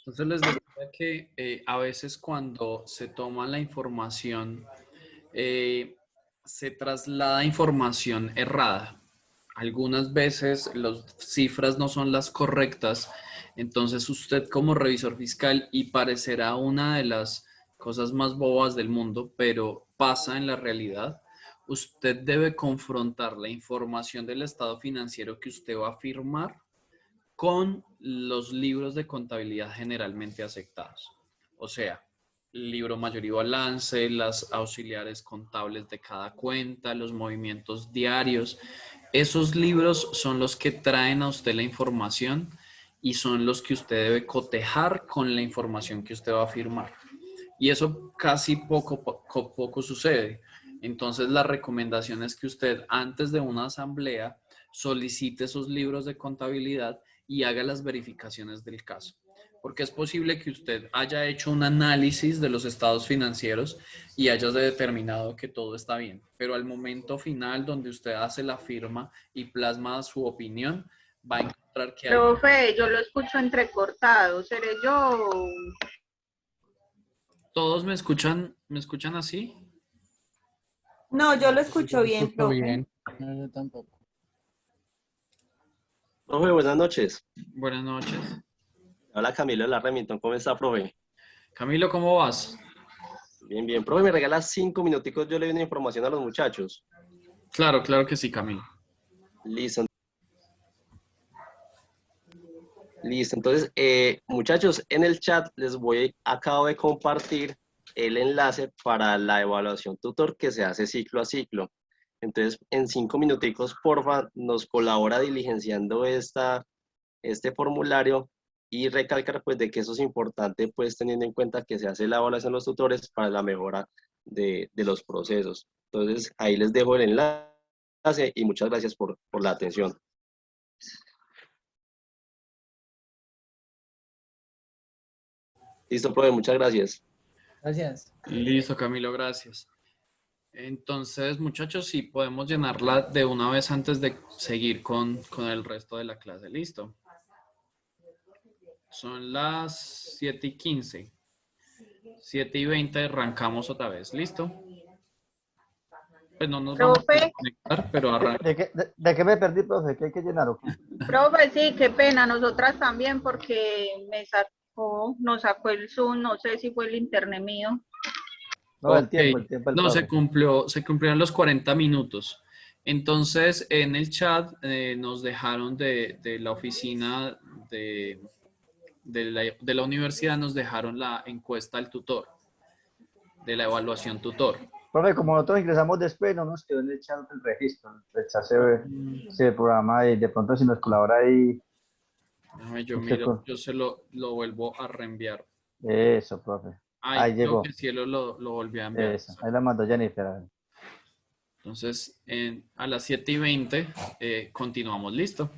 Entonces les decía que a veces cuando se toma la información, se traslada información errada. Algunas veces las cifras no son las correctas, entonces usted como revisor fiscal, y parecerá una de las cosas más bobas del mundo, pero pasa en la realidad, usted debe confrontar la información del estado financiero que usted va a firmar con los libros de contabilidad generalmente aceptados. O sea, libro mayor y balance, las auxiliares contables de cada cuenta, los movimientos diarios. Esos libros son los que traen a usted la información y son los que usted debe cotejar con la información que usted va a firmar. Y eso casi poco sucede. Entonces, la recomendación es que usted antes de una asamblea solicite esos libros de contabilidad y haga las verificaciones del caso. Porque es posible que usted haya hecho un análisis de los estados financieros y haya determinado que todo está bien. Pero al momento final, donde usted hace la firma y plasma su opinión, va a encontrar que hay... Profe, yo lo escucho entrecortado. ¿Seré yo? ¿Todos me escuchan así? No, yo lo escucho bien, profe. No, yo tampoco. Profe, buenas noches. Buenas noches. Hola Camilo de la Remington, ¿cómo está, profe? Camilo, ¿cómo vas? Bien, bien. Profe, ¿me regalas 5 minuticos? Yo le doy una información a los muchachos. Claro, claro que sí, Camilo. Listo. Listo. Entonces, muchachos, en el chat acabo de compartir el enlace para la evaluación tutor que se hace ciclo a ciclo. Entonces, en 5 minuticos, porfa, nos colabora diligenciando este formulario y recalcar pues de que eso es importante pues teniendo en cuenta que se hace la evaluación de los tutores para la mejora de los procesos. Entonces ahí les dejo el enlace y muchas gracias por la atención. Listo, profe, muchas gracias. Gracias. Listo, Camilo, gracias. Entonces, muchachos, sí podemos llenarla de una vez antes de seguir con el resto de la clase. ¿Listo? Son las 7:15. 7:20 arrancamos otra vez. ¿Listo? Pues no nos vamos a conectar, pero arrancamos. ¿De qué me perdí, profe? ¿Qué hay que llenar o qué? Profe, sí, qué pena. Nosotras también porque nos sacó el Zoom. No sé si fue el internet mío. No, el tiempo del No, profe. se cumplieron los 40 minutos. Entonces, en el chat nos dejaron de la oficina de la universidad, nos dejaron la encuesta al tutor, de la evaluación tutor. Profe, como nosotros ingresamos después, no nos quedó en el chat el registro. El chat se programa y de pronto si nos colabora ahí. Déjame, yo miro, yo se lo vuelvo a reenviar. Eso, profe. Ahí Creo llegó. que el cielo lo volví a enviar. Eso, ahí la mandó Jennifer. Entonces, a las 7:20 continuamos. ¿Listo?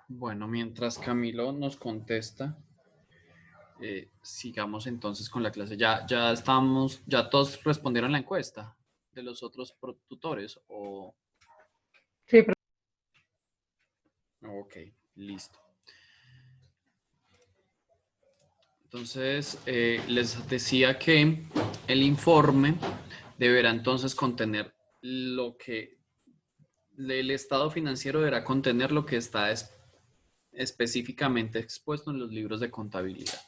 Bueno, mientras Camilo nos contesta, sigamos entonces con la clase. Ya todos respondieron la encuesta de los otros tutores o... Sí, pero... Ok, listo. Entonces, les decía que el informe deberá entonces contener el estado financiero deberá contener lo que está específicamente expuesto en los libros de contabilidad.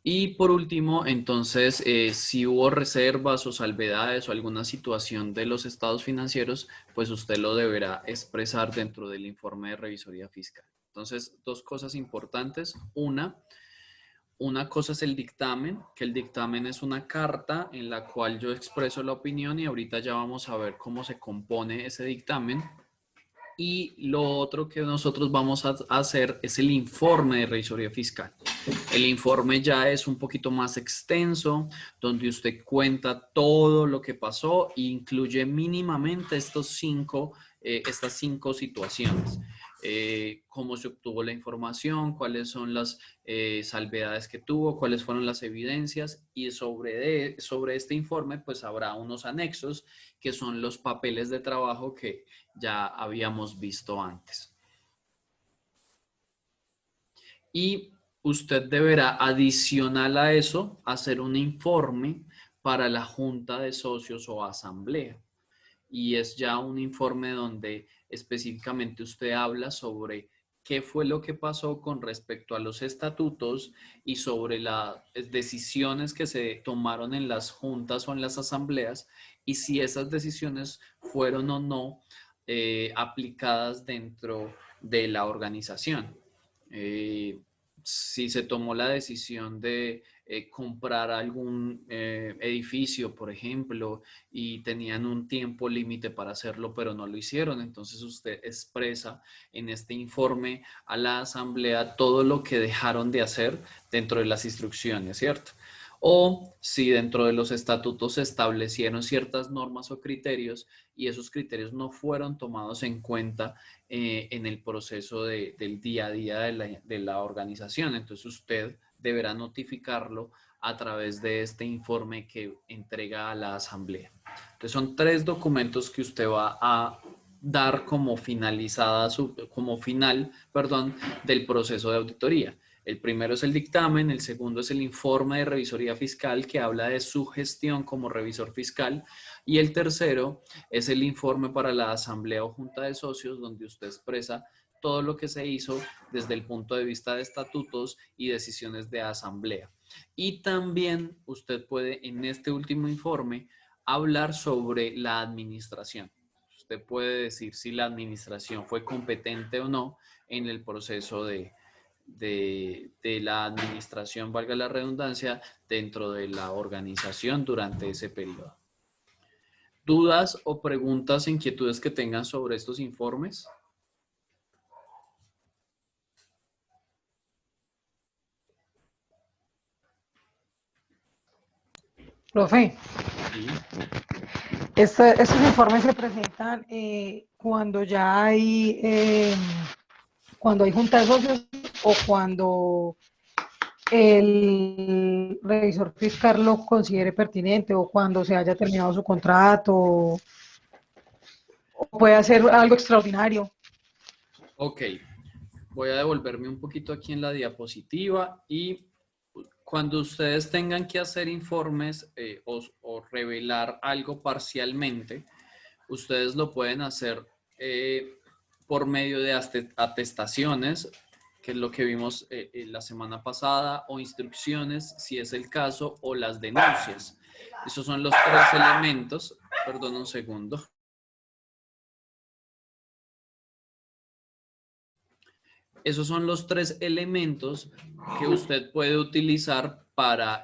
Y por último, entonces, si hubo reservas o salvedades o alguna situación de los estados financieros, pues usted lo deberá expresar dentro del informe de revisoría fiscal. Entonces, dos cosas importantes. Una cosa es el dictamen, que el dictamen es una carta en la cual yo expreso la opinión y ahorita ya vamos a ver cómo se compone ese dictamen. Y lo otro que nosotros vamos a hacer es el informe de revisoría fiscal. El informe ya es un poquito más extenso, donde usted cuenta todo lo que pasó e incluye mínimamente estas cinco situaciones. Cómo se obtuvo la información, cuáles son las salvedades que tuvo, cuáles fueron las evidencias, y sobre este informe pues habrá unos anexos que son los papeles de trabajo que ya habíamos visto antes. Y usted deberá, adicional a eso, hacer un informe para la junta de socios o asamblea. Y es ya un informe donde específicamente usted habla sobre qué fue lo que pasó con respecto a los estatutos y sobre las decisiones que se tomaron en las juntas o en las asambleas, y si esas decisiones fueron o no aplicadas dentro de la organización. Si se tomó la decisión de comprar algún edificio, por ejemplo, y tenían un tiempo límite para hacerlo, pero no lo hicieron, entonces usted expresa en este informe a la asamblea todo lo que dejaron de hacer dentro de las instrucciones, ¿cierto? O si dentro de los estatutos se establecieron ciertas normas o criterios y esos criterios no fueron tomados en cuenta en el proceso del día a día de la organización. Entonces usted deberá notificarlo a través de este informe que entrega a la asamblea. Entonces son 3 documentos que usted va a dar como final del proceso de auditoría. El primero es el dictamen, el segundo es el informe de revisoría fiscal que habla de su gestión como revisor fiscal, y el tercero es el informe para la asamblea o junta de socios, donde usted expresa todo lo que se hizo desde el punto de vista de estatutos y decisiones de asamblea. Y también usted puede en este último informe hablar sobre la administración. Usted puede decir si la administración fue competente o no en el proceso de la administración, valga la redundancia, dentro de la organización durante ese periodo. ¿Dudas o preguntas, inquietudes que tengan sobre estos informes? Profe, Sí. estos informes se presentan cuando ya hay, cuando hay junta de socios o cuando el revisor fiscal lo considere pertinente o cuando se haya terminado su contrato o puede hacer algo extraordinario. Ok, voy a devolverme un poquito aquí en la diapositiva, y cuando ustedes tengan que hacer informes o revelar algo parcialmente, ustedes lo pueden hacer por medio de atestaciones, que es lo que vimos la semana pasada, o instrucciones, si es el caso, o las denuncias. Esos son los 3 elementos. Perdón un segundo. Esos son los 3 elementos que usted puede utilizar para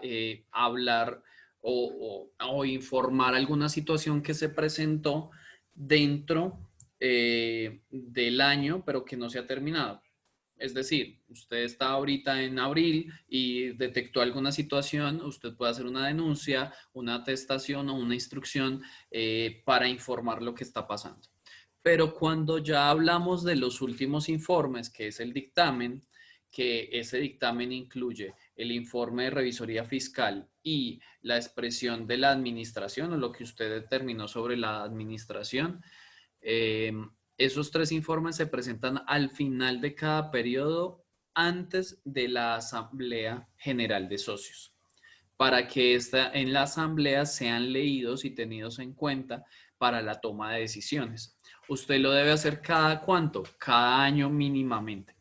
hablar o informar alguna situación que se presentó dentro del año, pero que no se ha terminado. Es decir, usted está ahorita en abril y detectó alguna situación, usted puede hacer una denuncia, una atestación o una instrucción para informar lo que está pasando. Pero cuando ya hablamos de los últimos informes, que es el dictamen, que ese dictamen incluye el informe de revisoría fiscal y la expresión de la administración o lo que usted determinó sobre la administración, esos 3 informes se presentan al final de cada periodo antes de la Asamblea General de Socios, para que en la asamblea sean leídos y tenidos en cuenta para la toma de decisiones. Usted lo debe hacer cada ¿cuánto? Cada año mínimamente.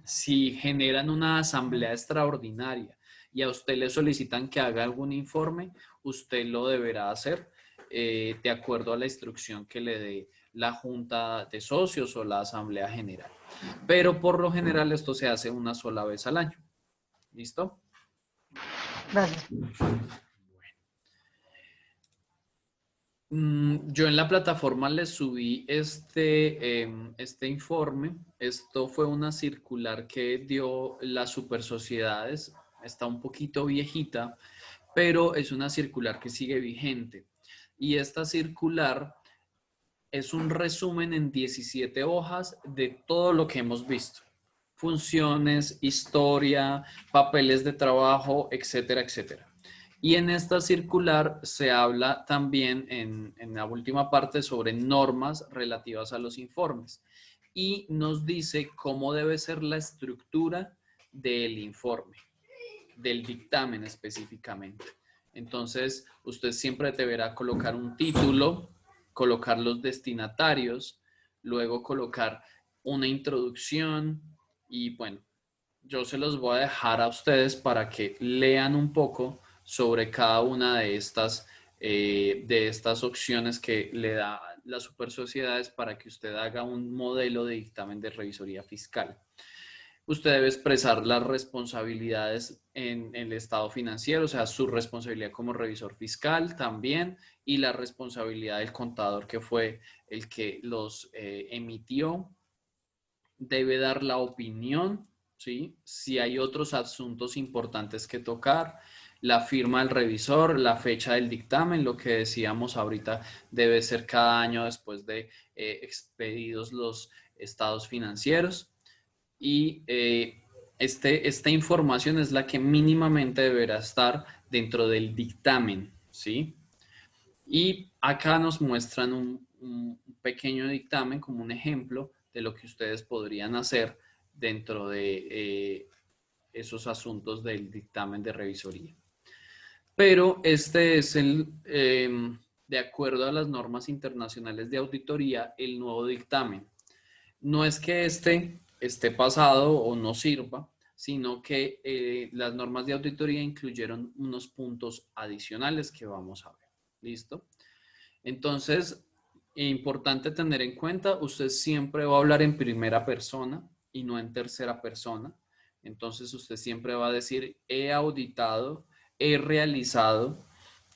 Si generan una asamblea extraordinaria y a usted le solicitan que haga algún informe, usted lo deberá hacer de acuerdo a la instrucción que le dé la junta de socios o la asamblea general. Pero por lo general esto se hace una sola vez al año. ¿Listo? Gracias. Yo en la plataforma les subí este informe. Esto fue una circular que dio las super sociedades. Está un poquito viejita, pero es una circular que sigue vigente. Y esta circular es un resumen en 17 hojas de todo lo que hemos visto. Funciones, historia, papeles de trabajo, etcétera, etcétera. Y en esta circular se habla también en la última parte sobre normas relativas a los informes y nos dice cómo debe ser la estructura del informe, del dictamen específicamente. Entonces, usted siempre deberá colocar un título, colocar los destinatarios, luego colocar una introducción y bueno, yo se los voy a dejar a ustedes para que lean un poco sobre cada una de estas opciones que le da las super sociedades para que usted haga un modelo de dictamen de revisoría fiscal. Usted debe expresar las responsabilidades en el estado financiero, o sea, su responsabilidad como revisor fiscal también y la responsabilidad del contador que fue el que los emitió. Debe dar la opinión, ¿sí? Si hay otros asuntos importantes que tocar, la firma del revisor, la fecha del dictamen, lo que decíamos ahorita, debe ser cada año después de expedidos los estados financieros. Y esta información es la que mínimamente deberá estar dentro del dictamen, ¿sí? Y acá nos muestran un pequeño dictamen como un ejemplo de lo que ustedes podrían hacer dentro de esos asuntos del dictamen de revisoría. Pero este es de acuerdo a las normas internacionales de auditoría, el nuevo dictamen. No es que esté pasado o no sirva, sino que las normas de auditoría incluyeron unos puntos adicionales que vamos a ver. ¿Listo? Entonces, importante tener en cuenta, usted siempre va a hablar en primera persona y no en tercera persona. Entonces, usted siempre va a decir, he auditado, he realizado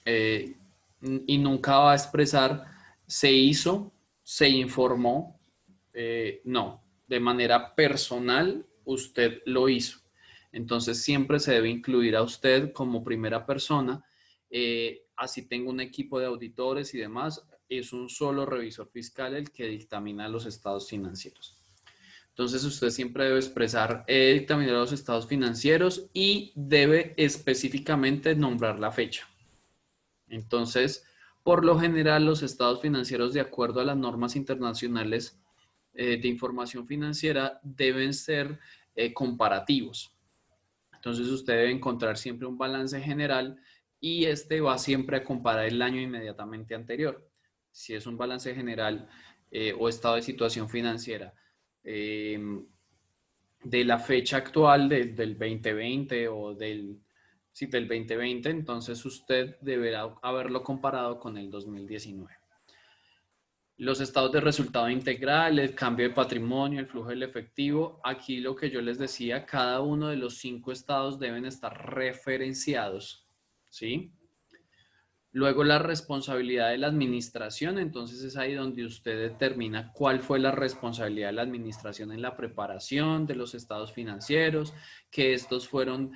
y nunca va a expresar, se hizo, se informó. No, de manera personal, usted lo hizo. Entonces, siempre se debe incluir a usted como primera persona. Así tengo un equipo de auditores y demás, es un solo revisor fiscal el que dictamina los estados financieros. Entonces, usted siempre debe expresar, he dictaminado los estados financieros y debe específicamente nombrar la fecha. Entonces, por lo general, los estados financieros, de acuerdo a las normas internacionales de información financiera, deben ser comparativos. Entonces, usted debe encontrar siempre un balance general y este va siempre a comparar el año inmediatamente anterior. Si es un balance general o estado de situación financiera de la fecha actual del 2020 o del 2020, entonces usted deberá haberlo comparado con el 2019. Los estados de resultado integral, el cambio de patrimonio, el flujo del efectivo. Aquí lo que yo les decía, cada uno de los 5 estados deben estar referenciados, ¿sí? Luego la responsabilidad de la administración, entonces es ahí donde usted determina cuál fue la responsabilidad de la administración en la preparación de los estados financieros, que estos fueron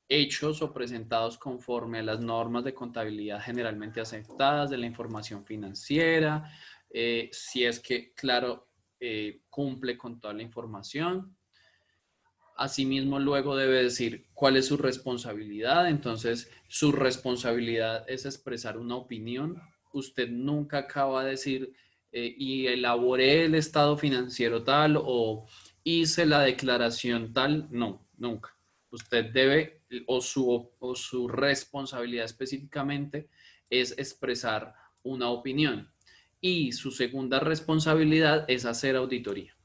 hechos o presentados conforme a las normas de contabilidad generalmente aceptadas de la información financiera, si es que, claro, cumple con toda la información. Asimismo, luego debe decir cuál es su responsabilidad. Entonces, su responsabilidad es expresar una opinión. Usted nunca acaba de decir y elaboré el estado financiero tal o hice la declaración tal. No, nunca. Usted debe, o su responsabilidad específicamente es expresar una opinión. Y su segunda responsabilidad es hacer auditoría.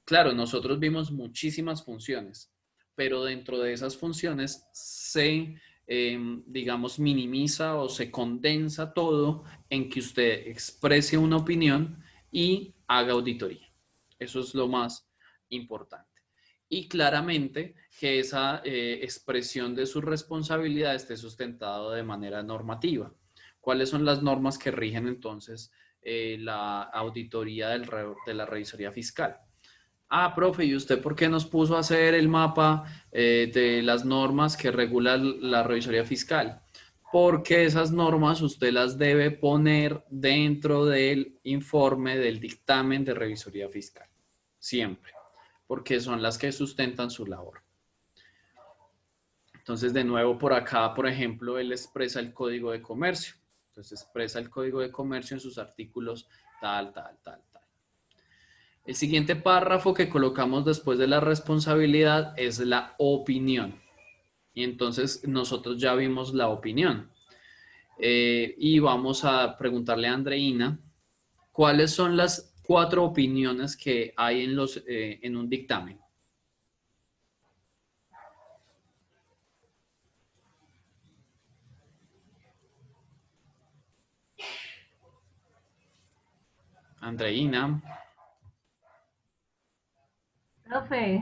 Claro, nosotros vimos muchísimas funciones, pero dentro de esas funciones se, digamos, minimiza o se condensa todo en que usted exprese una opinión y haga auditoría. Eso es lo más importante. Y claramente que esa expresión de su responsabilidad esté sustentado de manera normativa. ¿Cuáles son las normas que rigen entonces la auditoría de la revisoría fiscal? Ah, profe, ¿y usted por qué nos puso a hacer el mapa de las normas que regulan la revisoría fiscal? Porque esas normas usted las debe poner dentro del informe del dictamen de revisoría fiscal. Siempre. Porque son las que sustentan su labor. Entonces, de nuevo, por acá, por ejemplo, él expresa el Código de Comercio. Entonces, expresa el Código de Comercio en sus artículos tal, tal, tal, tal. El siguiente párrafo que colocamos después de la responsabilidad es la opinión. Y entonces nosotros ya vimos la opinión. Y vamos a preguntarle a Andreina, ¿cuáles son las 4 opiniones que hay en un dictamen? Andreina. Profe,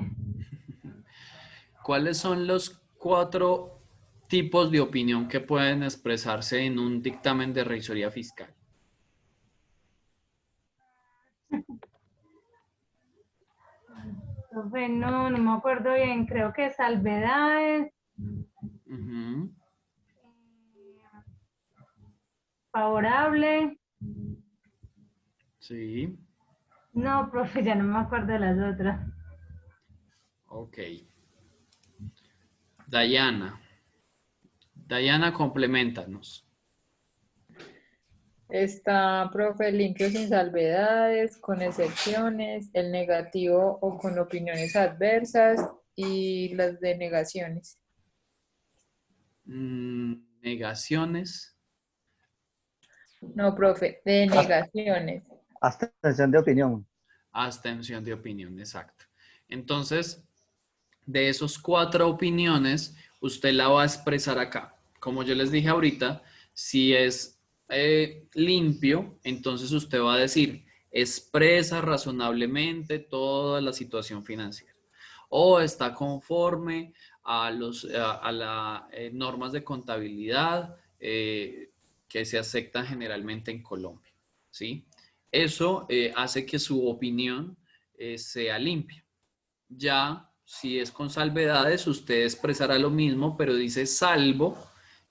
¿Cuáles son los 4 tipos de opinión que pueden expresarse en un dictamen de revisoría fiscal? profe, no me acuerdo bien. Creo que salvedades, Ujú. favorable. Sí, No, profe, ya no me acuerdo de las otras. ok. Dayana. Dayana, compleméntanos. Está, profe, limpio sin salvedades, con excepciones, el negativo o con opiniones adversas y las denegaciones. Negaciones. No, profe, denegaciones. Abstención de opinión. Abstención de opinión, exacto. Entonces, de esos 4 opiniones, usted la va a expresar acá. Como yo les dije ahorita, si es limpio, entonces usted va a decir, expresa razonablemente toda la situación financiera. O está conforme a las normas de contabilidad que se aceptan generalmente en Colombia, ¿sí? Eso hace que su opinión sea limpia. Ya, si es con salvedades, usted expresará lo mismo, pero dice salvo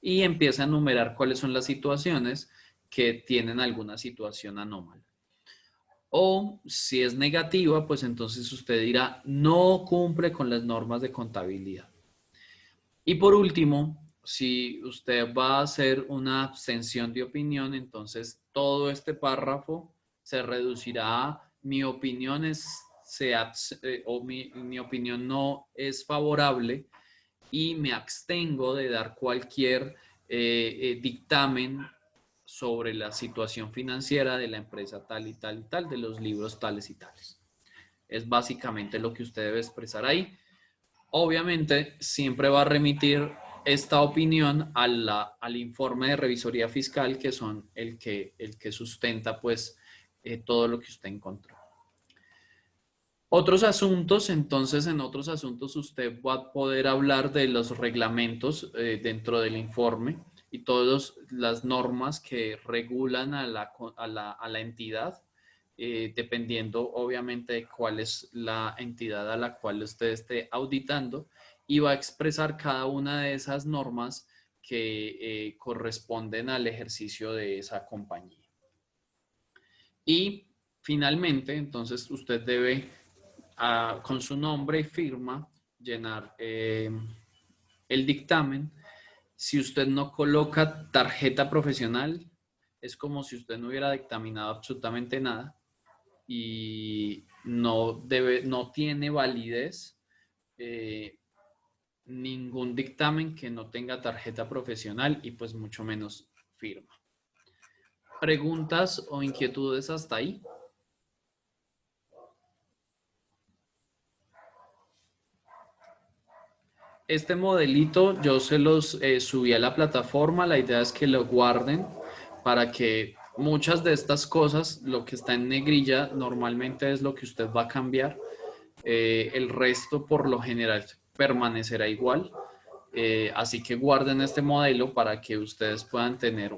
y empieza a enumerar cuáles son las situaciones que tienen alguna situación anómala. O si es negativa, pues entonces usted dirá no cumple con las normas de contabilidad. Y por último, si usted va a hacer una abstención de opinión, entonces todo este párrafo se reducirá a mi opinión mi opinión no es favorable y me abstengo de dar cualquier dictamen sobre la situación financiera de la empresa tal y tal y tal, de los libros tales y tales. Es básicamente lo que usted debe expresar ahí. Obviamente, siempre va a remitir esta opinión al informe de revisoría fiscal, que son el que sustenta pues todo lo que usted encontró. Otros asuntos, entonces en otros asuntos usted va a poder hablar de los reglamentos dentro del informe y todas las normas que regulan a la entidad, dependiendo obviamente de cuál es la entidad a la cual usted esté auditando, y va a expresar cada una de esas normas que corresponden al ejercicio de esa compañía. Y finalmente, entonces usted debe, con su nombre y firma, llenar el dictamen. Si usted no coloca tarjeta profesional, es como si usted no hubiera dictaminado absolutamente nada y no tiene validez ningún dictamen que no tenga tarjeta profesional y pues mucho menos firma. ¿Preguntas o inquietudes hasta ahí? Este modelito yo se los subí a la plataforma. La idea es que lo guarden para que muchas de estas cosas, lo que está en negrilla, normalmente es lo que usted va a cambiar. El resto, por lo general, permanecerá igual. Así que guarden este modelo para que ustedes puedan tener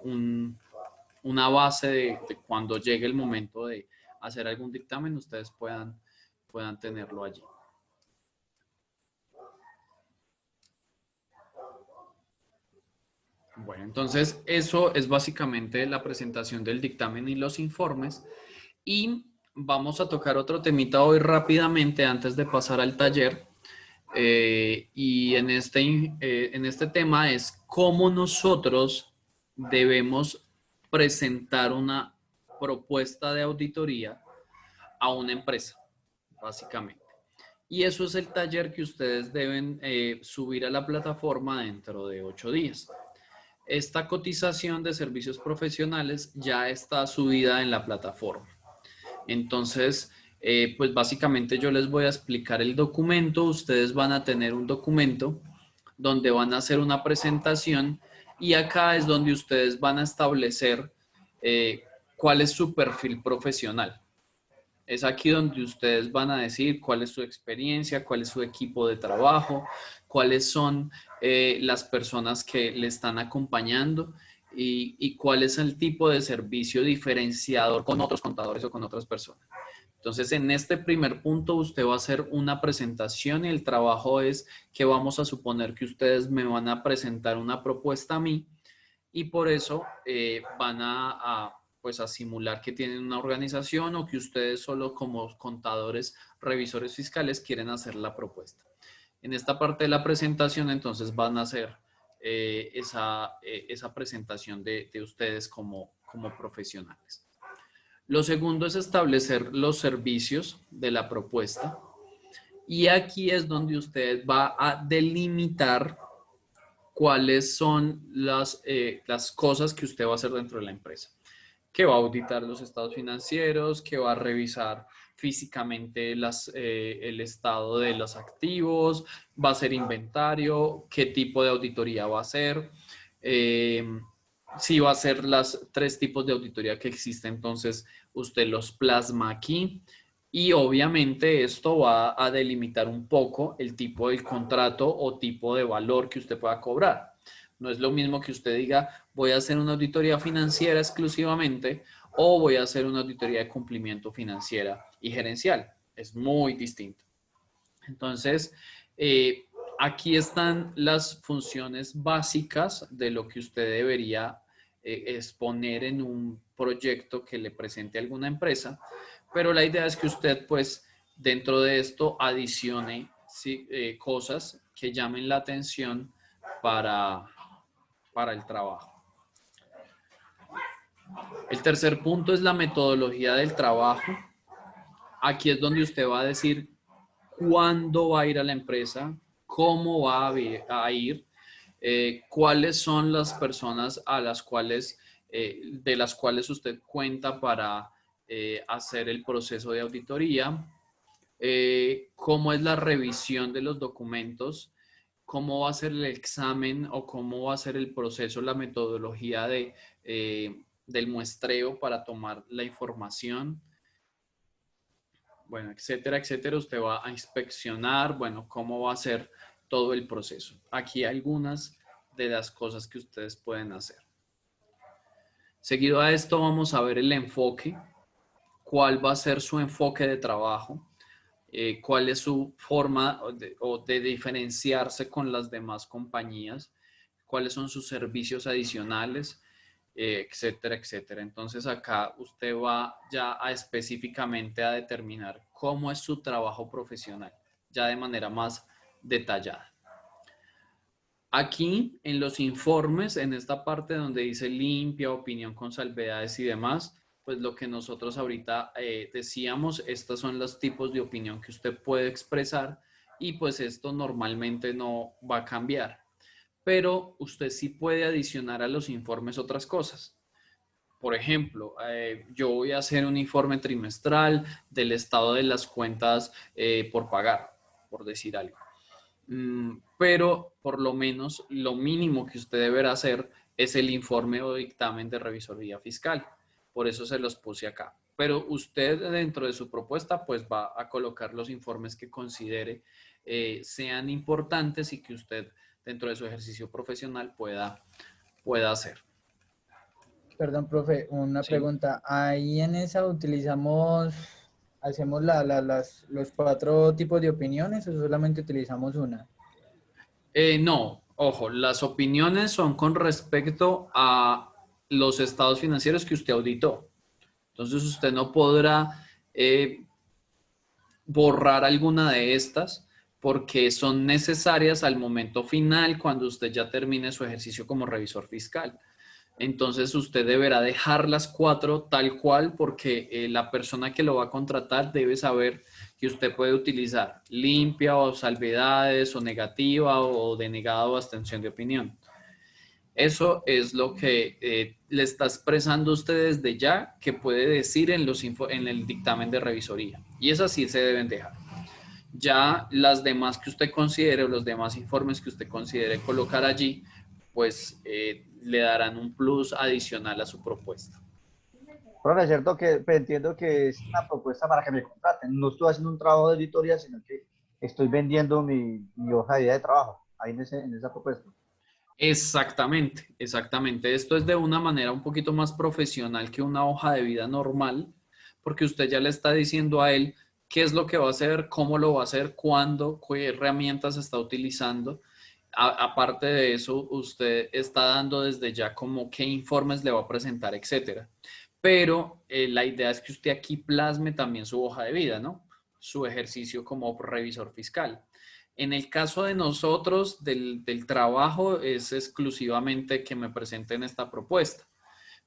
una base de cuando llegue el momento de hacer algún dictamen, ustedes puedan tenerlo allí. Bueno, entonces eso es básicamente la presentación del dictamen y los informes. Y vamos a tocar otro temita hoy rápidamente antes de pasar al taller. Y en este tema es cómo nosotros debemos presentar una propuesta de auditoría a una empresa, básicamente. Y eso es el taller que ustedes deben subir a la plataforma dentro de 8 días. Esta cotización de servicios profesionales ya está subida en la plataforma. Entonces, pues básicamente yo les voy a explicar el documento. Ustedes van a tener un documento donde van a hacer una presentación y acá es donde ustedes van a establecer cuál es su perfil profesional. Es aquí donde ustedes van a decir cuál es su experiencia, cuál es su equipo de trabajo, cuáles son las personas que le están acompañando y cuál es el tipo de servicio diferenciador con otros contadores o con otras personas. Entonces, en este primer punto, usted va a hacer una presentación y el trabajo es que vamos a suponer que ustedes me van a presentar una propuesta a mí y por eso van pues a simular que tienen una organización o que ustedes solo como contadores, revisores fiscales quieren hacer la propuesta. En esta parte de la presentación, entonces van a hacer esa presentación de ustedes como profesionales. Lo segundo es establecer los servicios de la propuesta y aquí es donde usted va a delimitar cuáles son las cosas que usted va a hacer dentro de la empresa. Que va a auditar los estados financieros, que va a revisar físicamente el estado de los activos, va a hacer inventario, qué tipo de auditoría va a hacer, si va a hacer las 3 tipos de auditoría que existen, entonces usted los plasma aquí. Y obviamente esto va a delimitar un poco el tipo del contrato o tipo de valor que usted pueda cobrar. No es lo mismo que usted diga, voy a hacer una auditoría financiera exclusivamente o voy a hacer una auditoría de cumplimiento financiera y gerencial. Es muy distinto. Entonces, aquí están las funciones básicas de lo que usted debería exponer en un proyecto que le presente a alguna empresa, pero la idea es que usted, pues, dentro de esto adicione cosas que llamen la atención para el trabajo. El tercer punto es la metodología del trabajo. Aquí es donde usted va a decir cuándo va a ir a la empresa, cómo va a ir, cuáles son las personas a las cuales, de las cuales usted cuenta para hacer el proceso de auditoría, cómo es la revisión de los documentos, cómo va a ser el examen o cómo va a ser el proceso, la metodología del muestreo para tomar la información. Bueno, etcétera, etcétera. Usted va a inspeccionar, bueno, cómo va a ser todo el proceso. Aquí hay algunas de las cosas que ustedes pueden hacer. Seguido a esto vamos a ver el enfoque. ¿Cuál va a ser su enfoque de trabajo? Cuál es su forma de diferenciarse con las demás compañías, cuáles son sus servicios adicionales, etcétera, etcétera. Entonces acá usted va ya específicamente a determinar cómo es su trabajo profesional, ya de manera más detallada. Aquí en los informes, en esta parte donde dice limpia, opinión con salvedades y demás, pues lo que nosotros ahorita decíamos, estos son los tipos de opinión que usted puede expresar y pues esto normalmente no va a cambiar. Pero usted sí puede adicionar a los informes otras cosas. Por ejemplo, yo voy a hacer un informe trimestral del estado de las cuentas por pagar, por decir algo. Pero por lo menos lo mínimo que usted deberá hacer es el informe o dictamen de revisoría fiscal. Por eso se los puse acá. Pero usted dentro de su propuesta pues va a colocar los informes que considere sean importantes y que usted dentro de su ejercicio profesional pueda hacer. Perdón, profe, una Sí. pregunta. Ahí en esa hacemos los 4 tipos de opiniones o solamente utilizamos una. No, ojo, las opiniones son con respecto a los estados financieros que usted auditó. Entonces usted no podrá borrar alguna de estas porque son necesarias al momento final cuando usted ya termine su ejercicio como revisor fiscal. Entonces usted deberá dejar las 4 tal cual porque la persona que lo va a contratar debe saber que usted puede utilizar limpia o salvedades o negativa o denegada o abstención de opinión. Eso es lo que le está expresando usted desde ya que puede decir en el dictamen de revisoría. Y esas sí se deben dejar. Ya las demás que usted considere o los demás informes que usted considere colocar allí, pues le darán un plus adicional a su propuesta. Profe, es cierto que pues, entiendo que es una propuesta para que me contraten. No estoy haciendo un trabajo de auditoría, sino que estoy vendiendo mi hoja de vida de trabajo ahí en esa propuesta. Exactamente, exactamente. Esto es de una manera un poquito más profesional que una hoja de vida normal, porque usted ya le está diciendo a él qué es lo que va a hacer, cómo lo va a hacer, cuándo, qué herramientas está utilizando. Aparte de eso, usted está dando desde ya como qué informes le va a presentar, etcétera. Pero la idea es que usted aquí plasme también su hoja de vida, ¿no? Su ejercicio como revisor fiscal. En el caso de nosotros, del trabajo, es exclusivamente que me presenten esta propuesta.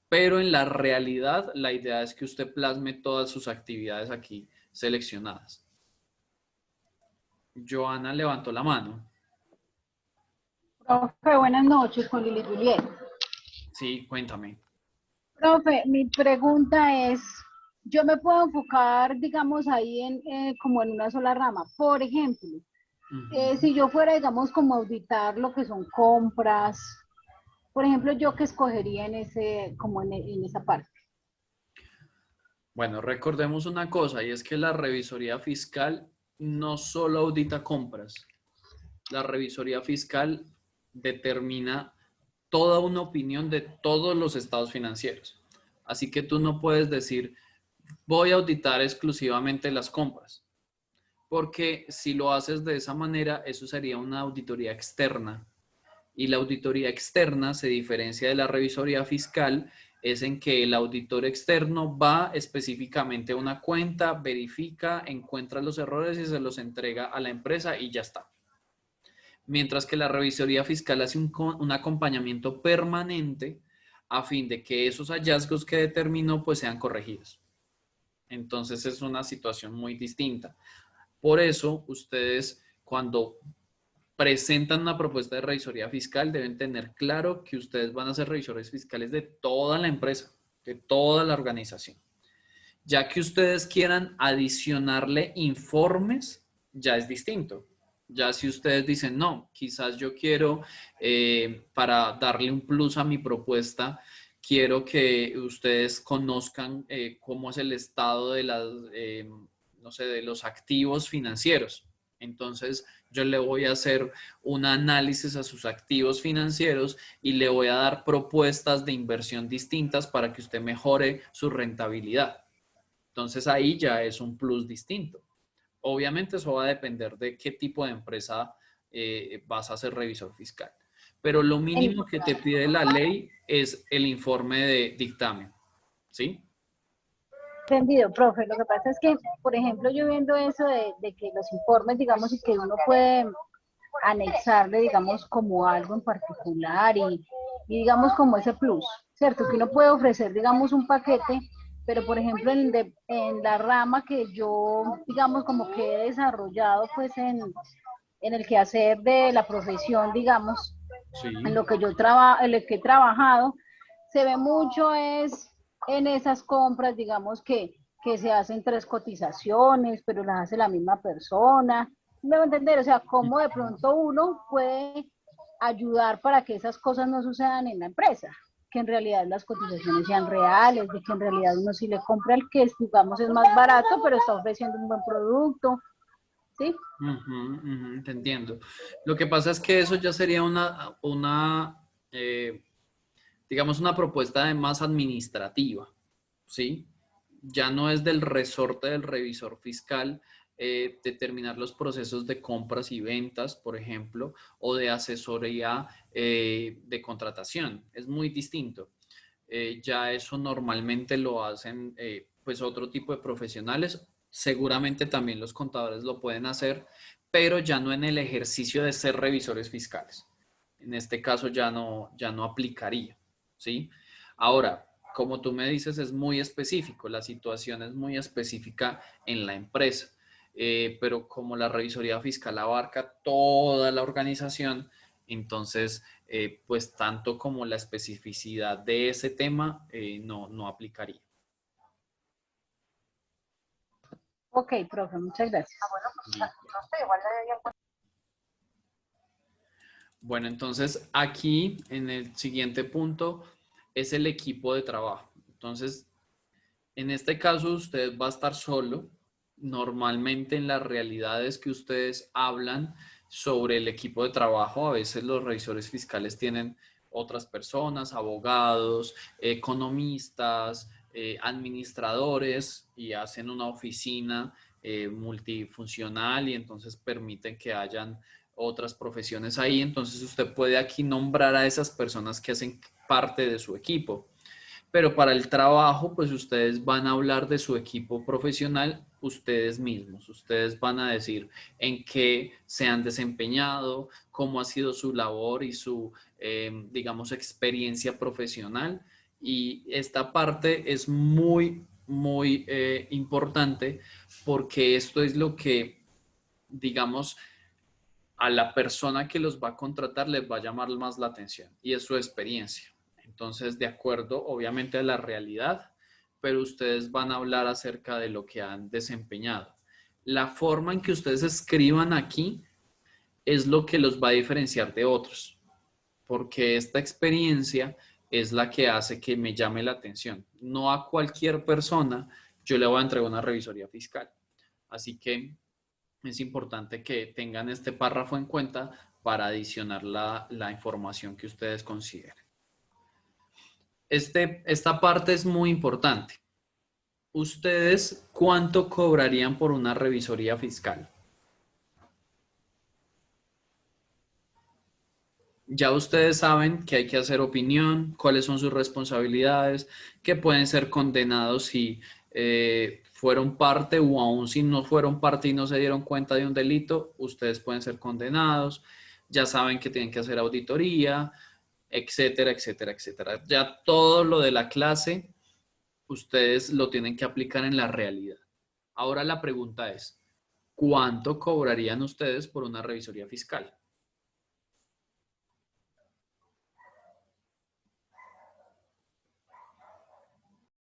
Pero en la realidad, la idea es que usted plasme todas sus actividades aquí seleccionadas. Joana levantó la mano. Profe, buenas noches, con Lili Juliet. Sí, cuéntame. Profe, mi pregunta es, yo me puedo enfocar, digamos, ahí como en una sola rama. Por ejemplo, si yo fuera, digamos, como auditar lo que son compras, por ejemplo, ¿yo qué escogería en esa parte? Bueno, recordemos una cosa, y es que la revisoría fiscal no solo audita compras. La revisoría fiscal determina toda una opinión de todos los estados financieros. Así que tú no puedes decir, voy a auditar exclusivamente las compras, porque si lo haces de esa manera, eso sería una auditoría externa. Y la auditoría externa se diferencia de la revisoría fiscal, es en que el auditor externo va específicamente a una cuenta, verifica, encuentra los errores y se los entrega a la empresa y ya está. Mientras que la revisoría fiscal hace un acompañamiento permanente a fin de que esos hallazgos que determinó pues sean corregidos. Entonces es una situación muy distinta. Por eso ustedes cuando presentan una propuesta de revisoría fiscal deben tener claro que ustedes van a ser revisores fiscales de toda la empresa, de toda la organización. Ya que ustedes quieran adicionarle informes, ya es distinto. Ya si ustedes dicen, no, quizás yo quiero, para darle un plus a mi propuesta, quiero que ustedes conozcan cómo es el estado de no sé, de los activos financieros. Entonces, yo le voy a hacer un análisis a sus activos financieros y le voy a dar propuestas de inversión distintas para que usted mejore su rentabilidad. Entonces, ahí ya es un plus distinto. Obviamente eso va a depender de qué tipo de empresa vas a ser revisor fiscal. Pero lo mínimo que te pide la ley es el informe de dictamen. ¿Sí? Entendido, profe. Lo que pasa es que, por ejemplo, yo viendo eso de que los informes, digamos, y que uno puede anexarle, digamos, como algo en particular y digamos, como ese plus, ¿cierto? Que uno puede ofrecer, digamos, un paquete, pero, por ejemplo, en la rama que yo, digamos, como que he desarrollado, pues, en el quehacer de la profesión, digamos, Sí. en lo que en lo que he trabajado, se ve mucho es en esas compras, digamos que se hacen 3 cotizaciones, pero las hace la misma persona. ¿Me va a entender? O sea, cómo de pronto uno puede ayudar para que esas cosas no sucedan en la empresa, que en realidad las cotizaciones sean reales, de que en realidad uno sí le compra el que, digamos, es más barato, pero está ofreciendo un buen producto. ¿sí? Te entiendo. Lo que pasa es que eso ya sería digamos, una propuesta de más administrativa, ¿sí? Ya no es del resorte del revisor fiscal determinar los procesos de compras y ventas, por ejemplo, o de asesoría de contratación. Es muy distinto. Ya eso normalmente lo hacen pues otro tipo de profesionales. Seguramente también los contadores lo pueden hacer, pero ya no en el ejercicio de ser revisores fiscales. En este caso ya no aplicaría, ¿sí? Ahora, como tú me dices, es muy específico, la situación es muy específica en la empresa, pero como la revisoría fiscal abarca toda la organización, entonces, pues tanto como la especificidad de ese tema no aplicaría. Ok, profe, muchas gracias. Bueno, entonces aquí en el siguiente punto es el equipo de trabajo. Entonces, en este caso usted va a estar solo. Normalmente en las realidades que ustedes hablan sobre el equipo de trabajo, a veces los revisores fiscales tienen otras personas, abogados, economistas, administradores y hacen una oficina multifuncional y entonces permiten que hayan otras profesiones ahí. Entonces usted puede aquí nombrar a esas personas que hacen parte de su equipo. Pero para el trabajo, pues ustedes van a hablar de su equipo profesional ustedes mismos. Ustedes van a decir en qué se han desempeñado, cómo ha sido su labor y su, digamos, experiencia profesional. Y esta parte es muy importante porque esto es lo que, digamos, a la persona que los va a contratar les va a llamar más la atención y es su experiencia. Entonces, de acuerdo, obviamente, a la realidad, pero ustedes van a hablar acerca de lo que han desempeñado. La forma en que ustedes escriban aquí es lo que los va a diferenciar de otros, porque esta experiencia es la que hace que me llame la atención. No a cualquier persona yo le voy a entregar una revisoría fiscal. Así que es importante que tengan este párrafo en cuenta para adicionar la información que ustedes consideren. Esta parte es muy importante. ¿Ustedes cuánto cobrarían por una revisoría fiscal? Ya ustedes saben que hay que hacer opinión, cuáles son sus responsabilidades, que pueden ser condenados si fueron parte o aún si no fueron parte y no se dieron cuenta de un delito, ustedes pueden ser condenados. Ya saben que tienen que hacer auditoría, etcétera, etcétera, etcétera. Ya todo lo de la clase, ustedes lo tienen que aplicar en la realidad. Ahora la pregunta es, ¿cuánto cobrarían ustedes por una revisoría fiscal?